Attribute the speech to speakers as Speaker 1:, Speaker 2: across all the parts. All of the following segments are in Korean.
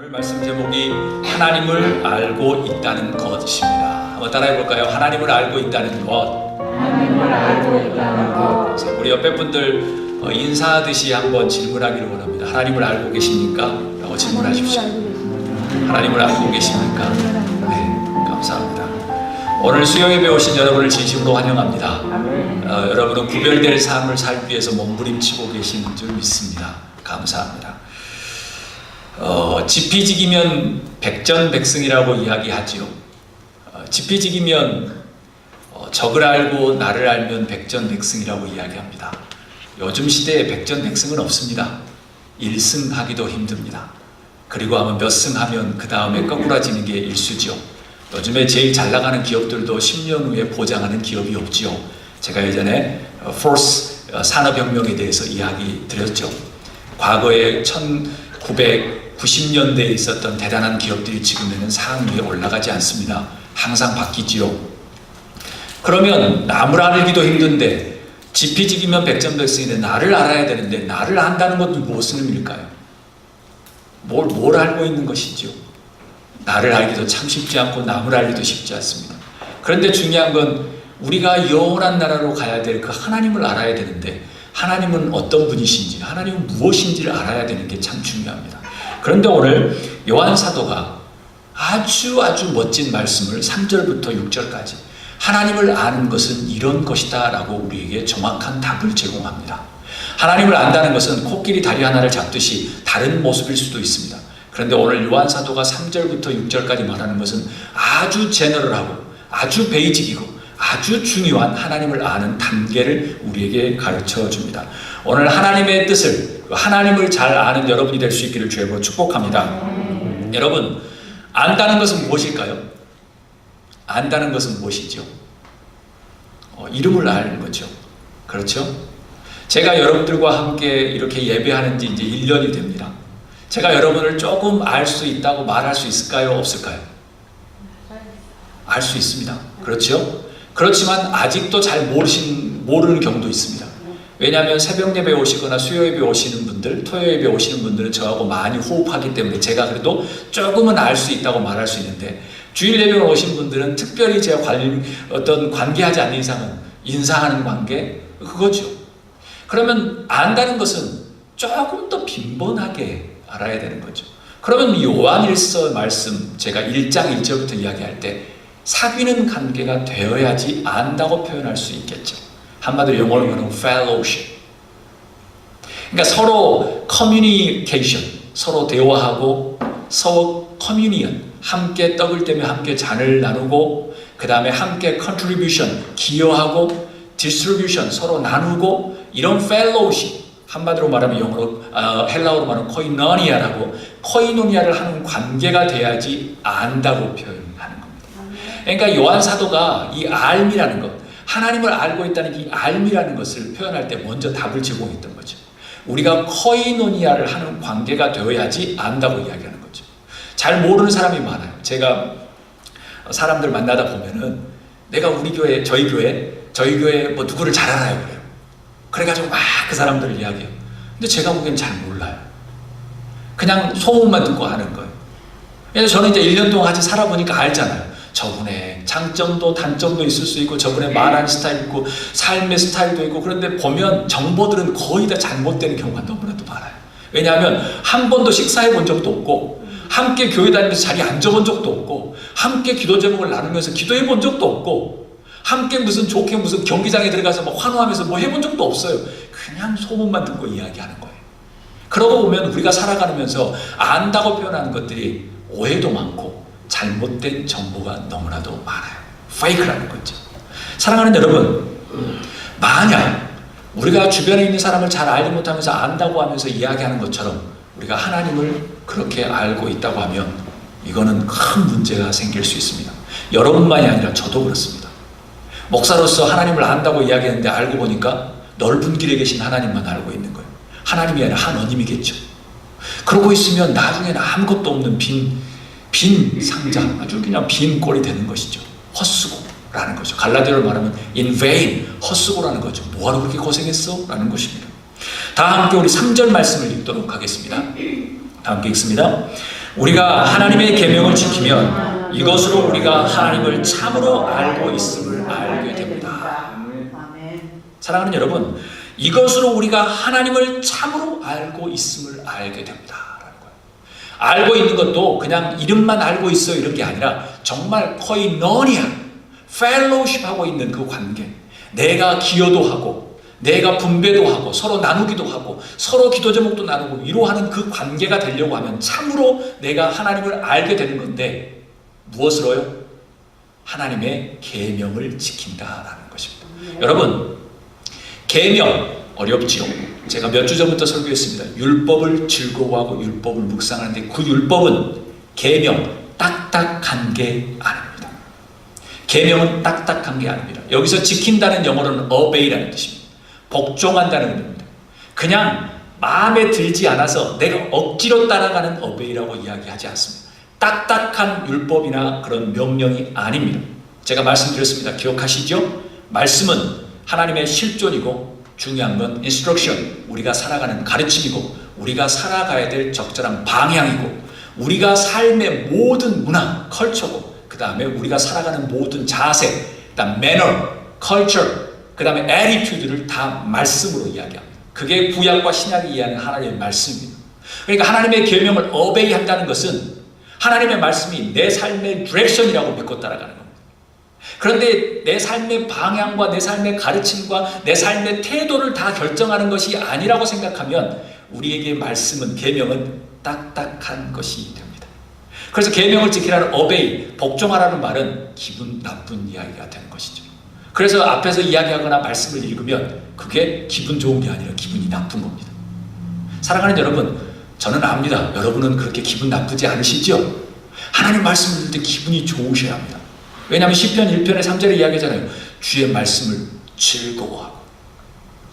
Speaker 1: 오늘 말씀 제목이 하나님을 알고 있다는 것입니다. 한번 따라해 볼까요? 하나님을 알고 있다는 것.
Speaker 2: 하나님을 알고 있다는 것.
Speaker 1: 우리 옆에 분들 인사하듯이 한번 질문하기를 원합니다. 하나님을 알고 계십니까? 라고 질문하십시오. 하나님을 알고 계십니까? 네, 감사합니다. 오늘 수요예배 오신 여러분을 진심으로 환영합니다. 여러분은 구별될 삶을 살기 위해서 몸부림치고 계신 줄 믿습니다. 감사합니다. 지피지기면 백전백승이라고 이야기하지요. 지피지기면 적을 알고 나를 알면 백전백승이라고 이야기합니다. 요즘 시대에 백전백승은 없습니다. 1승하기도 힘듭니다. 그리고 아마 몇 승하면 그 다음에 거꾸라지는 게 일수죠. 요즘에 제일 잘 나가는 기업들도 10년 후에 보장하는 기업이 없지요. 제가 예전에 포스 산업혁명에 대해서 이야기 드렸죠. 과거에 1990년대에 있었던 대단한 기업들이 지금에는 상위에 올라가지 않습니다. 항상 바뀌지요. 그러면 남을 알기도 힘든데 지피지기면 백전백승인데 나를 알아야 되는데 나를 안다는 것은 무슨 의미일까요? 뭘 알고 있는 것이죠? 나를 알기도 참 쉽지 않고 남을 알기도 쉽지 않습니다. 그런데 중요한 건 우리가 영원한 나라로 가야 될 그 하나님을 알아야 되는데 하나님은 어떤 분이신지 하나님은 무엇인지를 알아야 되는 게 참 중요합니다. 그런데 오늘 요한 사도가 아주 멋진 말씀을 3절부터 6절까지 하나님을 아는 것은 이런 것이다 라고 우리에게 정확한 답을 제공합니다. 하나님을 안다는 것은 코끼리 다리 하나를 잡듯이 다른 모습일 수도 있습니다. 그런데 오늘 요한 사도가 3절부터 6절까지 말하는 것은 아주 제너럴하고 아주 베이직이고 아주 중요한 하나님을 아는 단계를 우리에게 가르쳐 줍니다. 오늘 하나님의 뜻을, 하나님을 잘 아는 여러분이 될 수 있기를 주의 축복합니다. 여러분, 안다는 것은 무엇일까요? 안다는 것은 무엇이죠? 이름을 아는 거죠. 그렇죠? 제가 여러분들과 함께 이렇게 예배하는 지 이제 1년이 됩니다. 제가 여러분을 조금 알 수 있다고 말할 수 있을까요? 없을까요? 알 수 있습니다. 그렇죠? 그렇지만 아직도 잘 모르는 경우도 있습니다. 왜냐하면 새벽 예배 오시거나 수요 예배 오시는 분들, 토요 예배 오시는 분들은 저하고 많이 호흡하기 때문에 제가 그래도 조금은 알 수 있다고 말할 수 있는데 주일 예배 오신 분들은 특별히 제가 관계하지 않는 이상은 인사하는 관계 그거죠. 그러면 안다는 것은 조금 더 빈번하게 알아야 되는 거죠. 그러면 요한일서 말씀 제가 1장 1절부터 이야기할 때 사귀는 관계가 되어야지 안다고 표현할 수 있겠죠. 한마디로 영어로 말하면 fellowship. 그러니까 서로 communication, 서로 대화하고 서로 communion, 함께 떡을 떼며 함께 잔을 나누고 그 다음에 함께 contribution, 기여하고 distribution, 서로 나누고 이런 fellowship, 한마디로 말하면 영어로 헬라어로 말하면 코이노니아라고 코이노니아를 하는 관계가 돼야지 안다고 표현하는 겁니다. 그러니까 요한 사도가 이 알미라는 것, 하나님을 알고 있다는 이 알미라는 것을 표현할 때 먼저 답을 제공했던 거죠. 우리가 코이노니아를 하는 관계가 되어야지 안다고 이야기하는 거죠. 잘 모르는 사람이 많아요. 제가 사람들 만나다 보면은 내가 우리 교회, 저희 교회 뭐 누구를 잘 알아요 그래요. 그래가지고 막 그 사람들을 이야기해요. 근데 제가 보기엔 잘 몰라요. 그냥 소문만 듣고 하는 거예요. 왜냐면 저는 이제 1년 동안 같이 살아보니까 알잖아요. 저분의 장점도 단점도 있을 수 있고 저분의 말하는 스타일 있고 삶의 스타일도 있고 그런데 보면 정보들은 거의 다 잘못되는 경우가 너무나도 많아요. 왜냐하면 한 번도 식사해 본 적도 없고 함께 교회 다니면서 자리에 앉아본 적도 없고 함께 기도 제목을 나누면서 기도해 본 적도 없고 함께 무슨 경기장에 들어가서 뭐 환호하면서 뭐 해본 적도 없어요. 그냥 소문만 듣고 이야기하는 거예요. 그러고 보면 우리가 살아가면서 안다고 표현하는 것들이 오해도 많고 잘못된 정보가 너무나도 많아요. 페이크라는 거죠. 사랑하는 여러분, 만약 우리가 주변에 있는 사람을 잘 알지 못하면서 안다고 하면서 이야기하는 것처럼 우리가 하나님을 그렇게 알고 있다고 하면 이거는 큰 문제가 생길 수 있습니다. 여러분만이 아니라 저도 그렇습니다. 목사로서 하나님을 안다고 이야기했는데 알고 보니까 넓은 길에 계신 하나님만 알고 있는 거예요. 하나님이 아니라 하느님이겠죠. 그러고 있으면 나중에는 아무것도 없는 빈 상자, 아주 그냥 빈 꼴이 되는 것이죠. 헛수고라는 거죠. 갈라디아로 말하면 in vain, 헛수고라는 거죠. 뭐하러 그렇게 고생했어? 라는 것입니다. 다 함께 우리 3절 말씀을 읽도록 하겠습니다. 다 함께 읽습니다. 우리가 하나님의 계명을 지키면 이것으로 우리가 하나님을 참으로 알고 있음을 알게 됩니다. 사랑하는 여러분, 이것으로 우리가 하나님을 참으로 알고 있음을 알게 됩니다. 알고 있는 것도 그냥 이름만 알고 있어 이런 게 아니라 정말 코이노니아, 펠로우십하고 있는 그 관계, 내가 기여도 하고 내가 분배도 하고 서로 나누기도 하고 서로 기도 제목도 나누고 위로하는 그 관계가 되려고 하면 참으로 내가 하나님을 알게 되는 건데 무엇으로요? 하나님의 계명을 지킨다라는 것입니다. 여러분, 계명 어렵지요. 제가 몇 주 전부터 설교했습니다. 율법을 즐거워하고 율법을 묵상하는데 그 율법은 계명, 딱딱한 게 아닙니다. 계명은 딱딱한 게 아닙니다. 여기서 지킨다는 영어로는 obey라는 뜻입니다. 복종한다는 의미입니다. 그냥 마음에 들지 않아서 내가 억지로 따라가는 obey라고 이야기하지 않습니다. 딱딱한 율법이나 그런 명령이 아닙니다. 제가 말씀드렸습니다. 기억하시죠? 말씀은 하나님의 실존이고 중요한 건 instruction, 우리가 살아가는 가르침이고 우리가 살아가야 될 적절한 방향이고 우리가 삶의 모든 문화, 컬처고 그 다음에 우리가 살아가는 모든 자세, 그 다음 manner, culture, 그 다음에 attitude를 다 말씀으로 이야기합니다. 그게 구약과 신약이 이해하는 하나님의 말씀입니다. 그러니까 하나님의 계명을 obey한다는 것은 하나님의 말씀이 내 삶의 디렉션이라고 믿고 따라가는 겁니다. 그런데 내 삶의 방향과 내 삶의 가르침과 내 삶의 태도를 다 결정하는 것이 아니라고 생각하면 우리에게 말씀은, 계명은 딱딱한 것이 됩니다. 그래서 계명을 지키라는 obey, 복종하라는 말은 기분 나쁜 이야기가 되는 것이죠. 그래서 앞에서 이야기하거나 말씀을 읽으면 그게 기분 좋은 게 아니라 기분이 나쁜 겁니다. 사랑하는 여러분, 저는 압니다. 여러분은 그렇게 기분 나쁘지 않으시죠? 하나님 말씀을 들을 때 기분이 좋으셔야 합니다. 왜냐하면 시편 1편의 3절에 이야기하잖아요. 주의 말씀을 즐거워하고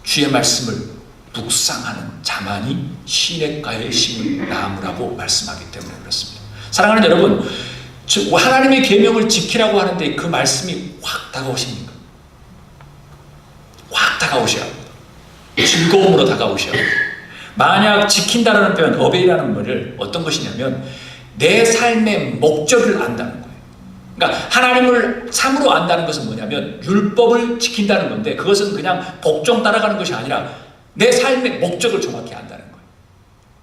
Speaker 1: 주의 말씀을 묵상하는 자만이 시냇가에 심은 나무라고 말씀하기 때문에 그렇습니다. 사랑하는 여러분, 하나님의 계명을 지키라고 하는데 그 말씀이 확 다가오십니까? 확 다가오셔야 합니다. 즐거움으로 다가오셔야 합니다. 만약 지킨다라는 표현, obey라는 말을 어떤 것이냐면 내 삶의 목적을 안다는 거예요. 그러니까 하나님을 참으로 안다는 것은 뭐냐면 율법을 지킨다는 건데 그것은 그냥 복종 따라가는 것이 아니라 내 삶의 목적을 정확히 안다는 거예요.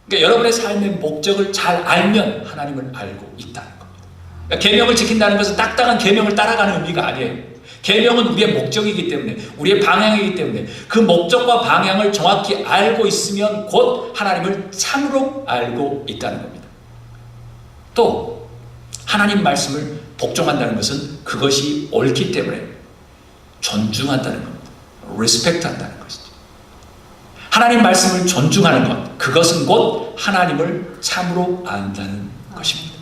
Speaker 1: 그러니까 여러분의 삶의 목적을 잘 알면 하나님을 알고 있다는 겁니다. 그러니까 계명을 지킨다는 것은 딱딱한 계명을 따라가는 의미가 아니에요. 계명은 우리의 목적이기 때문에, 우리의 방향이기 때문에 그 목적과 방향을 정확히 알고 있으면 곧 하나님을 참으로 알고 있다는 겁니다. 또 하나님 말씀을 복종한다는 것은 그것이 옳기 때문에 존중한다는 겁니다. 리스펙트 한다는 것이죠. 하나님 말씀을 존중하는 것, 그것은 곧 하나님을 참으로 안다는 것입니다.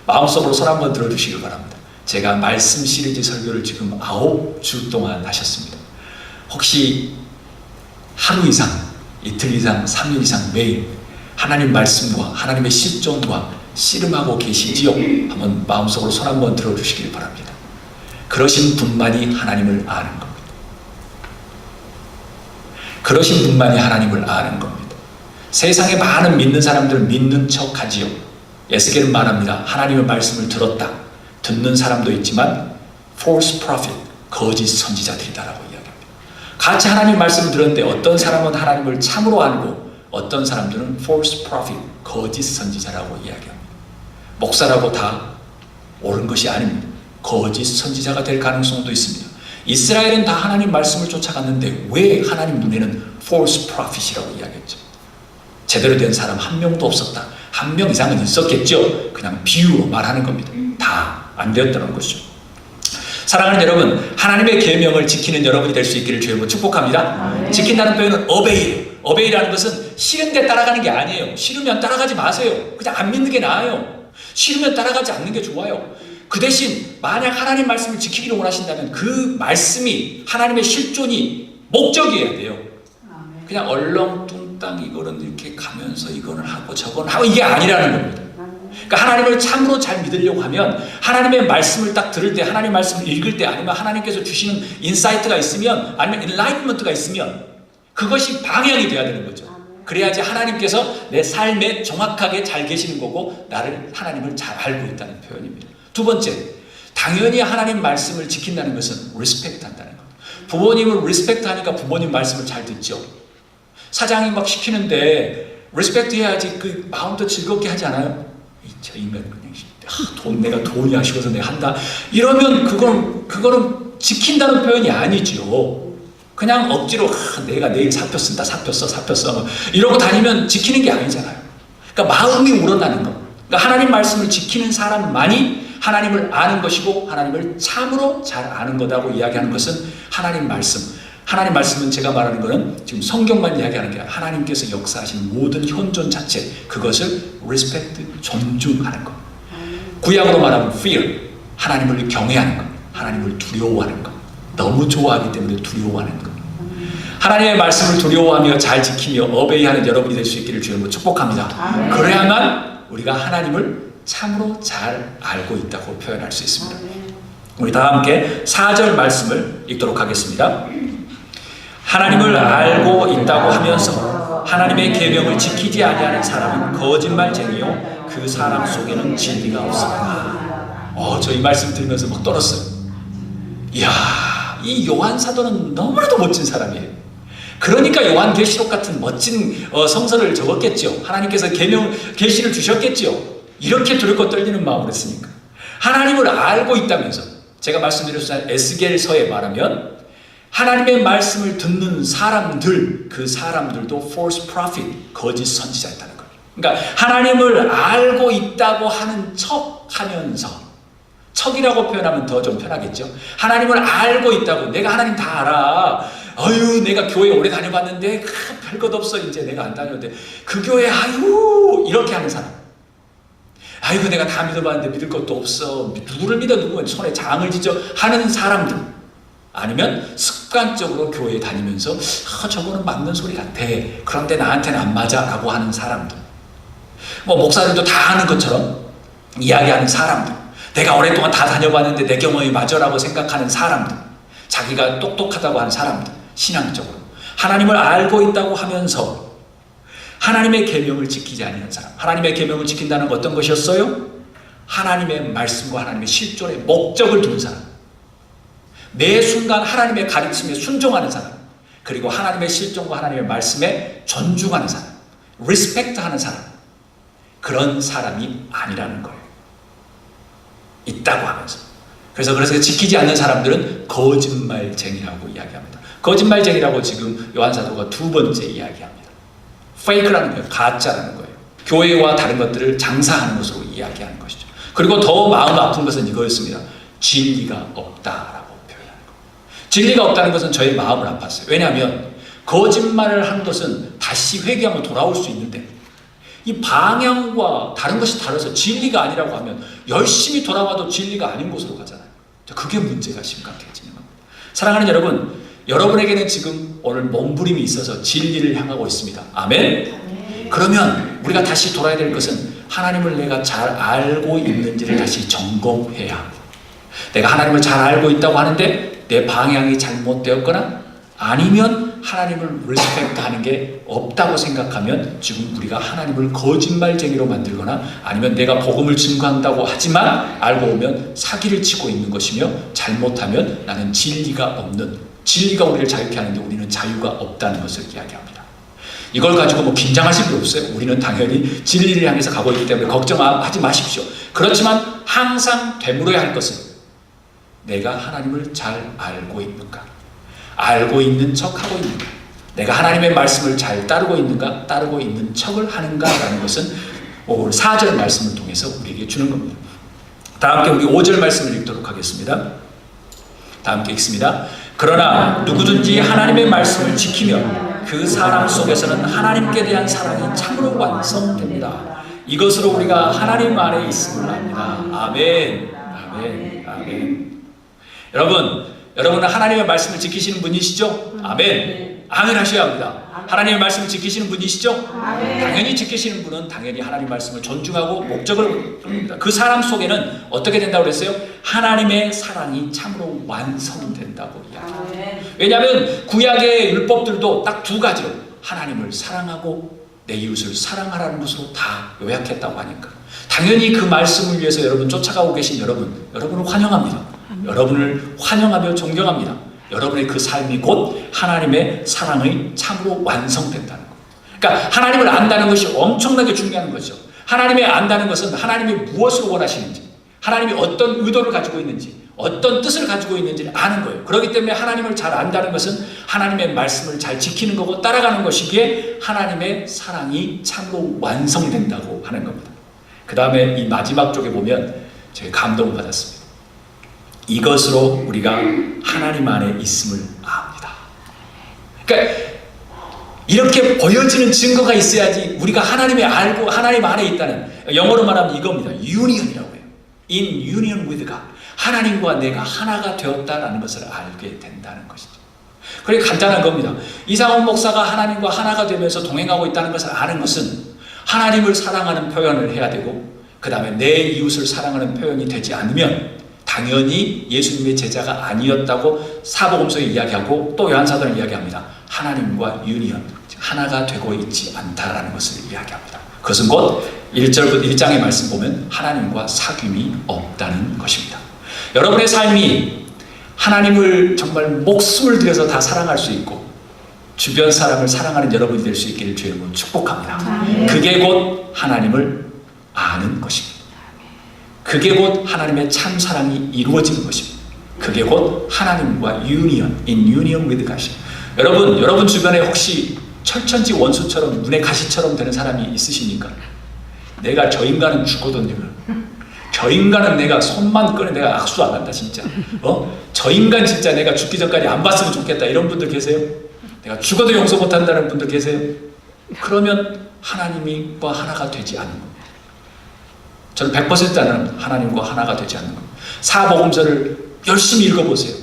Speaker 1: 마음속으로 손 한번 들어주시길 바랍니다. 제가 말씀 시리즈 설교를 지금 9주 동안 하셨습니다. 혹시 하루 이상, 이틀 이상, 3일 이상 매일 하나님 말씀과 하나님의 실존과 씨름하고 계시지요? 한번 마음속으로 손 한번 들어주시길 바랍니다. 그러신 분만이 하나님을 아는 겁니다. 그러신 분만이 하나님을 아는 겁니다. 세상에 많은 믿는 사람들은 믿는 척 하지요. 에스겔은 말합니다. 하나님의 말씀을 들었다. 듣는 사람도 있지만 false prophet, 거짓 선지자들이다라고 이야기합니다. 같이 하나님 말씀을 들었는데 어떤 사람은 하나님을 참으로 알고 어떤 사람들은 false prophet, 거짓 선지자라고 이야기합니다. 목사라고 다 옳은 것이 아닙니다. 거짓 선지자가 될 가능성도 있습니다. 이스라엘은 다 하나님 말씀을 쫓아갔는데 왜 하나님 눈에는 false prophet이라고 이야기했죠? 제대로 된 사람 한 명도 없었다. 한 명 이상은 있었겠죠. 그냥 비유로 말하는 겁니다. 다 안 되었다는 것이죠. 사랑하는 여러분, 하나님의 계명을 지키는 여러분이 될 수 있기를 주님으로 축복합니다. 지킨다는 표현은 obey예요. obey라는 것은 싫은데 따라가는 게 아니에요. 싫으면 따라가지 마세요. 그냥 안 믿는 게 나아요. 싫으면 따라가지 않는 게 좋아요. 그 대신 만약 하나님 말씀을 지키기를 원하신다면 그 말씀이 하나님의 실존이 목적이어야 돼요. 그냥 얼렁뚱땅 이거는 이렇게 가면서 이거는 하고 저거는 하고 이게 아니라는 겁니다. 그러니까 하나님을 참으로 잘 믿으려고 하면 하나님의 말씀을 딱 들을 때, 하나님의 말씀을 읽을 때, 아니면 하나님께서 주시는 인사이트가 있으면, 아니면 엔라이트먼트가 있으면 그것이 방향이 돼야 되는 거죠. 그래야지 하나님께서 내 삶에 정확하게 잘 계시는 거고 하나님을 잘 알고 있다는 표현입니다. 두 번째, 당연히 하나님 말씀을 지킨다는 것은 리스펙트 한다는 것. 부모님을 리스펙트 하니까 부모님 말씀을 잘 듣죠. 사장이 막 시키는데 리스펙트 해야지 그 마음도 즐겁게 하지 않아요? 저 인간 그냥 내가 돈이 아쉬워서 내가 한다 이러면 그거는 지킨다는 표현이 아니죠. 그냥 억지로 내가 내일 사표 쓴다, 사표 써 이러고 다니면 지키는 게 아니잖아요. 그러니까 마음이 우러나는 것. 그러니까 하나님 말씀을 지키는 사람만이 하나님을 아는 것이고 하나님을 참으로 잘 아는 거다고 이야기하는 것은 하나님 말씀은 제가 말하는 것은 지금 성경만 이야기하는 게 아니라 하나님께서 역사하시는 모든 현존 자체, 그것을 respect, 존중하는 것. 구약으로 말하면 fear, 하나님을 경외하는 것, 하나님을 두려워하는 것. 너무 좋아하기 때문에 두려워하는 것. 하나님의 말씀을 두려워하며 잘 지키며 어베이하는 여러분이 될 수 있기를 주님으로 축복합니다. 그래야만 우리가 하나님을 참으로 잘 알고 있다고 표현할 수 있습니다. 우리 다 함께 4절 말씀을 읽도록 하겠습니다. 하나님을 알고 있다고 하면서 하나님의 계명을 지키지 아니하는 사람은 거짓말쟁이요 그 사람 속에는 진리가 없습니다. 저 이 말씀 들으면서 막 떨었어요. 이야, 이 요한 사도는 너무나도 멋진 사람이에요. 그러니까 요한계시록 같은 멋진 성서를 적었겠죠. 하나님께서 계시를 주셨겠죠. 이렇게 두렵고 떨리는 마음으로 했으니까. 하나님을 알고 있다면서, 제가 말씀드렸잖아요. 에스겔서에 말하면 하나님의 말씀을 듣는 사람들, 그 사람들도 false prophet, 거짓 선지자였다는 거예요. 그러니까 하나님을 알고 있다고 하는 척 하면서, 척이라고 표현하면 더 좀 편하겠죠. 하나님을 알고 있다고, 내가 하나님 다 알아. 내가 교회 오래 다녀봤는데 별것 없어, 이제 내가 안 다녔는데 그 교회 이렇게 하는 사람. 내가 다 믿어봤는데 믿을 것도 없어. 누구를 믿어, 누구는 손에 장을 지져 하는 사람들. 아니면 습관적으로 교회에 다니면서 저거는 맞는 소리 같아, 그런데 나한테는 안 맞아 라고 하는 사람들. 목사들도 다 아는 것처럼 이야기하는 사람들. 내가 오랫동안 다 다녀봤는데 내 경험이 맞아라고 생각하는 사람들. 자기가 똑똑하다고 하는 사람들. 신앙적으로 하나님을 알고 있다고 하면서 하나님의 계명을 지키지 않는 사람. 하나님의 계명을 지킨다는 건 어떤 것이었어요? 하나님의 말씀과 하나님의 실존의 목적을 두는 사람. 매 순간 하나님의 가르침에 순종하는 사람. 그리고 하나님의 실존과 하나님의 말씀에 존중하는 사람. 리스펙트하는 사람. 그런 사람이 아니라는 거예요. 있다고 하면서. 그래서 지키지 않는 사람들은 거짓말쟁이라고 이야기합니다. 거짓말쟁이라고 지금 요한사도가 두 번째 이야기합니다. 페이크라는 거예요. 가짜라는 거예요. 교회와 다른 것들을 장사하는 것으로 이야기하는 것이죠. 그리고 더 마음 아픈 것은 이거였습니다. 진리가 없다라고 표현하는 거예요. 진리가 없다는 것은 저의 마음을 아팠어요. 왜냐하면 거짓말을 하는 것은 다시 회개하면 돌아올 수 있는데, 이 방향과 다른 것이 다르서 진리가 아니라고 하면 열심히 돌아와도 진리가 아닌 곳으로 가잖아요. 그게 문제가 심각해지는 겁니다. 사랑하는 여러분, 여러분에게는 지금 오늘 몸부림이 있어서 진리를 향하고 있습니다. 아멘? 그러면 우리가 다시 돌아야 될 것은 하나님을 내가 잘 알고 있는지를 다시 점검해야 합니다. 내가 하나님을 잘 알고 있다고 하는데 내 방향이 잘못되었거나 아니면 하나님을 리스펙트하는 게 없다고 생각하면 지금 우리가 하나님을 거짓말쟁이로 만들거나 아니면 내가 복음을 증거한다고 하지만 알고 보면 사기를 치고 있는 것이며, 잘못하면 나는 진리가 우리를 자유케 하는데 우리는 자유가 없다는 것을 이야기합니다. 이걸 가지고 긴장하실 필요 없어요. 우리는 당연히 진리를 향해서 가고 있기 때문에 걱정하지 마십시오. 그렇지만 항상 되물어야 할 것은 내가 하나님을 잘 알고 있는가? 알고 있는 척하고 있는가? 내가 하나님의 말씀을 잘 따르고 있는가? 따르고 있는 척을 하는가라는 것은 오늘 4절 말씀을 통해서 우리에게 주는 겁니다. 다 함께 우리 5절 말씀을 읽도록 하겠습니다. 다 함께 읽습니다. 그러나 누구든지 하나님의 말씀을 지키면 그 사람 속에서는 하나님께 대한 사랑이 참으로 완성됩니다. 이것으로 우리가 하나님 안에 있음을 압니다. 아멘. 아멘. 아멘. 여러분은 하나님의 말씀을 지키시는 분이시죠? 아멘. 아멘 하셔야 합니다. 하나님의 말씀을 지키시는 분이시죠? 당연히 지키시는 분은 당연히 하나님 말씀을 존중하고 목적을 합니다. 그 사람 속에는 어떻게 된다고 그랬어요? 하나님의 사랑이 참으로 완성된다고 이야기합니다. 왜냐하면 구약의 율법들도 딱 두 가지로 하나님을 사랑하고 내 이웃을 사랑하라는 것으로 다 요약했다고 하니까 당연히 그 말씀을 위해서 여러분 쫓아가고 계신 여러분을 환영합니다. 여러분을 환영하며 존경합니다. 여러분의 그 삶이 곧 하나님의 사랑의 참으로 완성된다는 것. 그러니까 하나님을 안다는 것이 엄청나게 중요한 거죠. 하나님을 안다는 것은 하나님이 무엇을 원하시는지, 하나님이 어떤 의도를 가지고 있는지, 어떤 뜻을 가지고 있는지를 아는 거예요. 그렇기 때문에 하나님을 잘 안다는 것은 하나님의 말씀을 잘 지키는 거고 따라가는 것이기에 하나님의 사랑이 참으로 완성된다고 하는 겁니다. 그 다음에 이 마지막 쪽에 보면 제가 감동을 받았습니다. 이것으로 우리가 하나님 안에 있음을 압니다. 그러니까 이렇게 보여지는 증거가 있어야지 우리가 하나님의 알고 하나님 안에 있다는, 영어로 말하면 이겁니다. union이라고 해요. In union with God. 하나님과 내가 하나가 되었다라는 것을 알게 된다는 것이죠. 그게 간단한 겁니다. 이상훈 목사가 하나님과 하나가 되면서 동행하고 있다는 것을 아는 것은 하나님을 사랑하는 표현을 해야 되고 그 다음에 내 이웃을 사랑하는 표현이 되지 않으면 당연히 예수님의 제자가 아니었다고 사복음서에 이야기하고 또 요한사도는 이야기합니다. 하나님과 유니언, 하나가 되고 있지 않다라는 것을 이야기합니다. 그것은 곧 1절부터 1장의 말씀 보면 하나님과 사귐이 없다는 것입니다. 여러분의 삶이 하나님을 정말 목숨을 들여서 다 사랑할 수 있고 주변 사람을 사랑하는 여러분이 될 수 있기를 주의 이름으로 축복합니다. 그게 곧 하나님을 아는 것입니다. 그게 곧 하나님의 참 사랑이 이루어지는 것입니다. 그게 곧 하나님과 union, in union with God입니다. 여러분 주변에 혹시 철천지 원수처럼 눈에 가시처럼 되는 사람이 있으십니까? 내가 저 인간은 죽거든요. 저 인간은 내가 손만 꺼내 내가 악수 안 한다 진짜. 저 인간 진짜 내가 죽기 전까지 안 봤으면 좋겠다 이런 분들 계세요? 내가 죽어도 용서 못한다는 분들 계세요? 그러면 하나님과 하나가 되지 않는 겁니다. 저는 100% 하나님과 하나가 되지 않는 겁니다. 사복음서를 열심히 읽어보세요.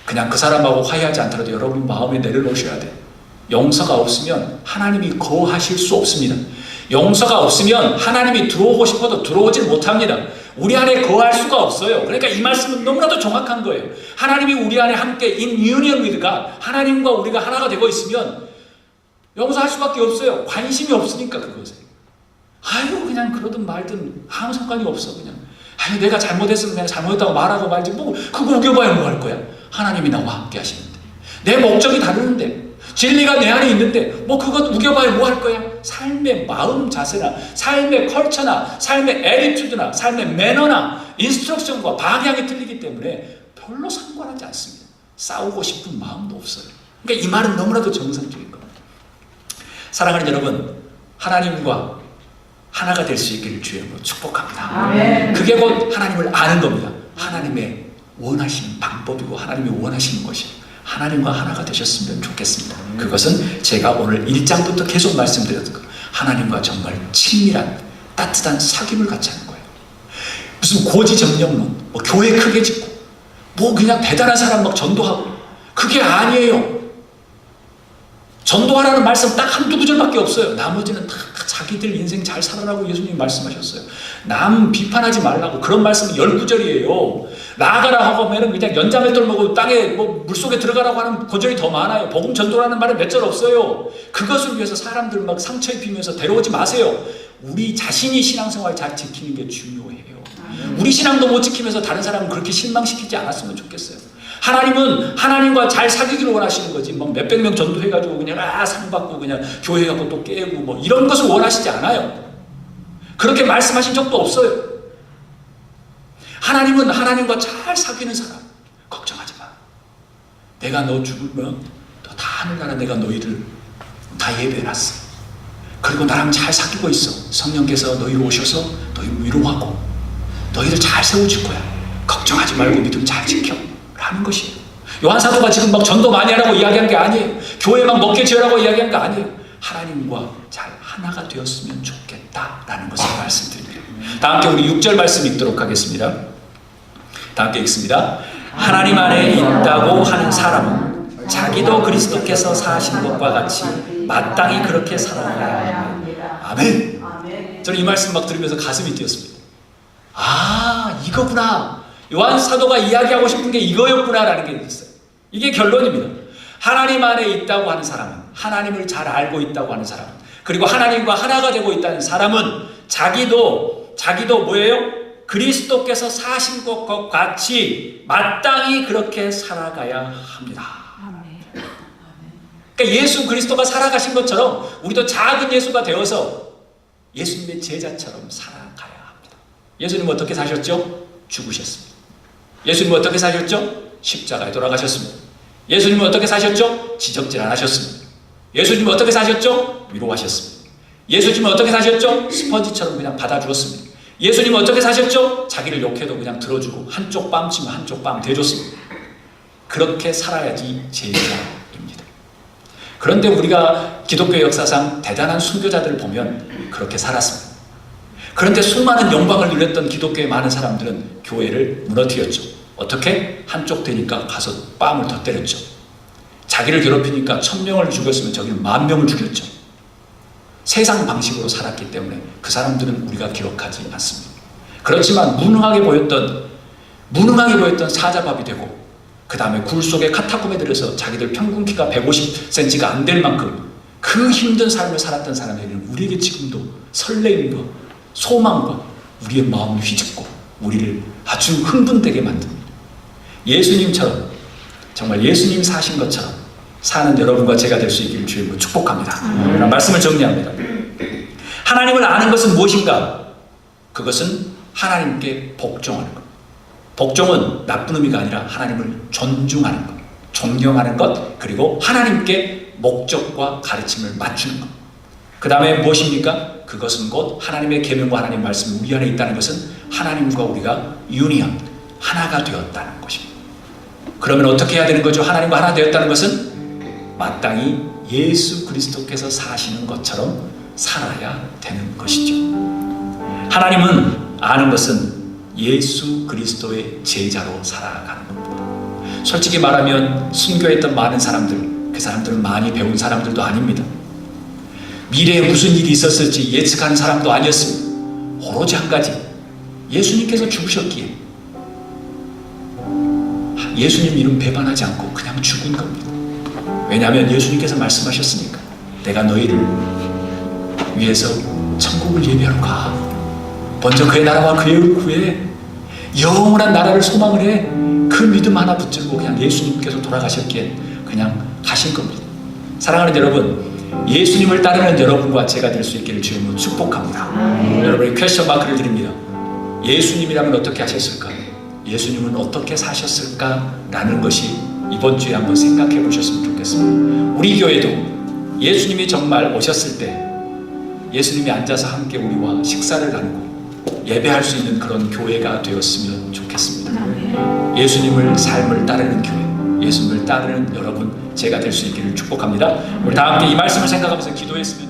Speaker 1: 그냥 그 사람하고 화해하지 않더라도 여러분 마음에 내려놓으셔야 돼요. 용서가 없으면 하나님이 거하실 수 없습니다. 용서가 없으면 하나님이 들어오고 싶어도 들어오질 못합니다. 우리 안에 거할 수가 없어요. 그러니까 이 말씀은 너무나도 정확한 거예요. 하나님이 우리 안에 함께 in union with God, 하나님과 우리가 하나가 되고 있으면 용서할 수밖에 없어요. 관심이 없으니까 그것에. 아유 그냥 그러든 말든 아무 상관이 없어. 그냥 아유 내가 잘못했으면 그냥 잘못했다고 말하고 말지 뭐 그거 우겨봐야 뭐 할 거야. 하나님이 나와 함께 하시는데 내 목적이 다르는데 진리가 내 안에 있는데 뭐 그것 우겨봐야 뭐 할 거야. 삶의 마음 자세나 삶의 컬처나 삶의 애티튜드나 삶의 매너나 인스트럭션과 방향이 틀리기 때문에 별로 상관하지 않습니다. 싸우고 싶은 마음도 없어요. 그러니까 이 말은 너무나도 정상적인 겁니다. 사랑하는 여러분, 하나님과 하나가 될 수 있기를 주의 이름으로 축복합니다.
Speaker 2: 아멘.
Speaker 1: 그게 곧 하나님을 아는 겁니다. 하나님의 원하시는 방법이고 하나님이 원하시는 것이 하나님과 하나가 되셨으면 좋겠습니다. 그것은 제가 오늘 1장부터 계속 말씀드렸던 것, 하나님과 정말 친밀한 따뜻한 사귐을 같이 하는 거예요. 무슨 고지정령론, 뭐 교회 크게 짓고 뭐 그냥 대단한 사람 막 전도하고 그게 아니에요. 전도하라는 말씀 딱 한두 구절밖에 없어요. 나머지는 다 자기들 인생 잘 살아라고 예수님이 말씀하셨어요. 남 비판하지 말라고 그런 말씀은 10구절이에요. 나아가라 하고 하면 그냥 연장을 떨고 땅에 뭐 물속에 들어가라고 하는 구절이 더 많아요. 복음 전도라는 말은 몇 절 없어요. 그것을 위해서 사람들 막 상처 입히면서 데려오지 마세요. 우리 자신이 신앙생활 잘 지키는 게 중요해요. 우리 신앙도 못 지키면서 다른 사람은 그렇게 실망시키지 않았으면 좋겠어요. 하나님은 하나님과 잘 사귀기를 원하시는 거지. 막 몇백 명 전도해가지고 그냥 상 받고 그냥 교회 가고 또 깨고 뭐 이런 것을 원하시지 않아요. 그렇게 말씀하신 적도 없어요. 하나님은 하나님과 잘 사귀는 사람. 걱정하지 마. 내가 너 죽으면 너 다 하늘나라 내가 너희들 다 예배해놨어. 그리고 나랑 잘 사귀고 있어. 성령께서 너희로 오셔서 너희를 위로하고 너희를 잘 세워줄 거야. 걱정하지 말고 믿음 잘 지켜. 라는 것이에요. 요한사도가 지금 막 전도 많이 하라고 이야기한 게 아니에요. 교회 막 먹게 지으라고 이야기한 게 아니에요. 하나님과 잘 하나가 되었으면 좋겠다라는 것을 말씀드립니다. 다 함께 우리 6절 말씀 읽도록 하겠습니다. 다 함께 읽습니다. 하나님 안에 있다고 하는 사람은 자기도 그리스도께서 사신 것과 같이 마땅히 그렇게 살아가야 합니다. 아멘. 저는 이 말씀 막 들으면서 가슴이 뛰었습니다. 아, 이거구나. 요한 사도가 이야기하고 싶은 게 이거였구나라는 게 있어요. 이게 결론입니다. 하나님 안에 있다고 하는 사람은, 하나님을 잘 알고 있다고 하는 사람은 그리고 하나님과 하나가 되고 있다는 사람은 자기도 뭐예요? 그리스도께서 사신 것과 같이 마땅히 그렇게 살아가야 합니다. 그러니까 예수 그리스도가 살아가신 것처럼 우리도 작은 예수가 되어서 예수님의 제자처럼 살아가야 합니다. 예수님은 어떻게 사셨죠? 죽으셨습니다. 예수님은 어떻게 사셨죠? 십자가에 돌아가셨습니다. 예수님은 어떻게 사셨죠? 지적질 안 하셨습니다. 예수님은 어떻게 사셨죠? 위로하셨습니다. 예수님은 어떻게 사셨죠? 스펀지처럼 그냥 받아주었습니다. 예수님은 어떻게 사셨죠? 자기를 욕해도 그냥 들어주고 한쪽 뺨 치면 한쪽 뺨 대줬습니다. 그렇게 살아야지 제자입니다. 그런데 우리가 기독교 역사상 대단한 순교자들을 보면 그렇게 살았습니다. 그런데 수많은 영광을 누렸던 기독교의 많은 사람들은 교회를 무너뜨렸죠. 어떻게? 한쪽 되니까 가서 뺨을 더 때렸죠. 자기를 괴롭히니까 1000명을 죽였으면 저기는 10,000명을 죽였죠. 세상 방식으로 살았기 때문에 그 사람들은 우리가 기억하지 않습니다. 그렇지만 무능하게 보였던 사자밥이 되고 그 다음에 굴 속에 카타콤에 들어서 자기들 평균 키가 150cm가 안 될 만큼 그 힘든 삶을 살았던 사람들은 우리에게 지금도 설레임과 소망과 우리의 마음을 휘젓고 우리를 아주 흥분되게 만듭니다. 예수님처럼 정말 예수님 사신 것처럼 사는 여러분과 제가 될 수 있기를 주님으로 축복합니다. 그럼 말씀을 정리합니다. 하나님을 아는 것은 무엇인가? 그것은 하나님께 복종하는 것. 복종은 나쁜 의미가 아니라 하나님을 존중하는 것, 존경하는 것, 그리고 하나님께 목적과 가르침을 맞추는 것. 그 다음에 무엇입니까? 그것은 곧 하나님의 계명과 하나님의 말씀이 우리 안에 있다는 것은 하나님과 우리가 유니언, 하나가 되었다는 것입니다. 그러면 어떻게 해야 되는 거죠? 하나님과 하나 되었다는 것은 마땅히 예수 그리스도께서 사시는 것처럼 살아야 되는 것이죠. 하나님은 아는 것은 예수 그리스도의 제자로 살아가는 겁니다. 솔직히 말하면 순교했던 많은 사람들, 그 사람들은 많이 배운 사람들도 아닙니다. 미래에 무슨 일이 있었을지 예측하는 사람도 아니었습니다. 오로지 한 가지, 예수님께서 죽으셨기에 예수님 이름 배반하지 않고 그냥 죽은 겁니다. 왜냐하면 예수님께서 말씀하셨으니까 내가 너희를 위해서 천국을 예비하러 가. 먼저 그의 나라와 그의 영원한 나라를 소망을 해. 그 믿음 하나 붙들고 그냥 예수님께서 돌아가셨기에 그냥 가신 겁니다. 사랑하는 여러분, 예수님을 따르는 여러분과 제가 될 수 있기를 주님으로 축복합니다. 여러분의 퀘스천 마크를 드립니다. 예수님이라면 어떻게 하셨을까? 예수님은 어떻게 사셨을까? 라는 것이 이번 주에 한번 생각해 보셨으면 좋겠습니다. 우리 교회도 예수님이 정말 오셨을 때 예수님이 앉아서 함께 우리와 식사를 나누고 예배할 수 있는 그런 교회가 되었으면 좋겠습니다. 예수님을 삶을 따르는 교회, 예수님을 따르는 여러분, 제가 될 수 있기를 축복합니다. 우리 다 함께 이 말씀을 생각하면서 기도했으면